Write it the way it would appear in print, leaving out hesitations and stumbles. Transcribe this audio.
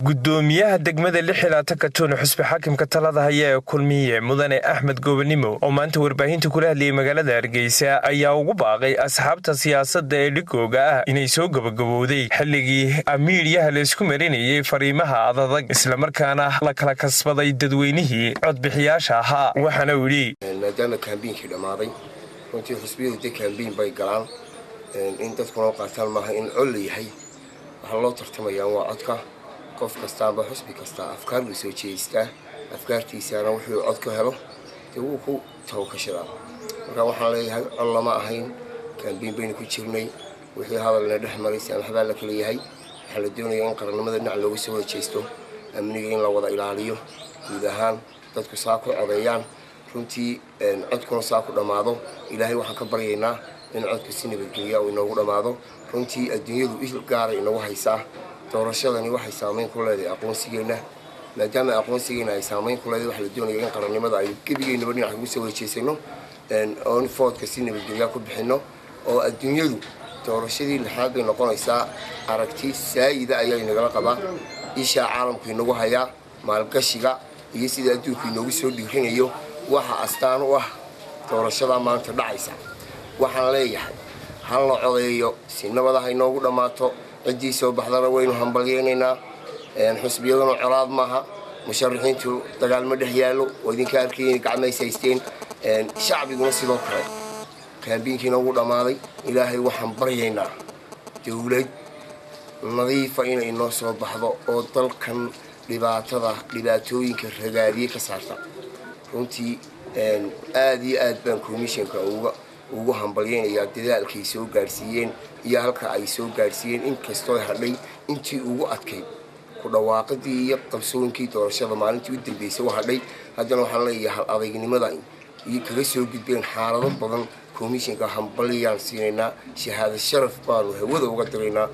gudoomiyaha degmada Lixilata Katuun xusbi xaakimka talada haya ee kulmiye mudane Axmed Gobanimo oo maanta warbaahinta kula hadlayay magaalada Hargeysa ayaa ugu baaqay asxaabta siyaasadda ee dhigooga ah inay soo gabagabowday xilligii amiiryaha la isku marinayay fariimaha adag isla markaana la kala kasbaday dadweynihii codbixiyaasha ahaa waxaana uu yiri maadaama kaambiinkii dhamaaday runtii xusbiyadu kaambiin bay galaan in dadku loo qaataan maaha in col yahay waxa loo tartamayaa waa codka qof kastaaba xusbi kasta afkaar u soo jeestaa afkaartiisana wuxuu cod ka helo uu ku tawakashaa marka waxaan leeyahay lama ahayn kaambiin bayna ku jirnay wixii hadalna dhexmaraysan waxba la kala yahay waxa la doonayaa in qarannimada dhinac loogu soo jeesto amniga in la wada ilaaliyo guud ahaan dadku saa ku codeeyaan runtii codkuna saa ku dhamaado ilaahay waxaan ka baryaynaa in codku si nabadgelyo uu inoogu dhamaado runtii adduunyadu il gaar ah inoo haysaa doorashadani waxay saameyn ku leedahay aqoonsigeena maadaama aqoonsigeena ay saameyn ku leedahay waxa la doonayaa in qarannimada ay gebigeena dhinac ugu soo jeesano oo foodka si nabadgelyo ku bixino oo adduunyadu doorashadii lixaad bay noqonaysaa aragti saayida ayaa inagala qabaa isha caalamku inagu hayaa maalgashiga iyo sida adduunku inoogu soo dhiirinayo waxa astaan u ah doorashada maanta dhacaysa waxaan leeyahay hal la codeeyo si nabadaha inoogu dhamaato cidii soo baxdana waynu hambalyeynayna xusbiyaduna colaad maaha musharaxiintu dagaal ma dhex yaalo oo idinka arkeen gacmaysaysteen shacbiguna sidoo kale kaambiinkiina ugu dhamaaday ilaahay waxaan baryaynaa dawlad nadiifa inay inoo soo baxdo oo dalkan dhibaatooyinka ragaadiye ka saarta runtii aad iyo aad baan komishanka ugu hambalyeynayaa dadaalkay soo gaarsiiyeen iyo halka ay soo gaarsiiyeen inkastoo hadhay intii ugu adkayd ku dhawaaqadii iyo qabsooyinkii doorashada maalintii u dambeysay hadhay haddana waxaan leeyahay hal adagnimada iyo kaga soo gudbeen xaalado badan komishanka hambalyaan siinaynaa shahaado sharaf baanu hawada uga diraynaa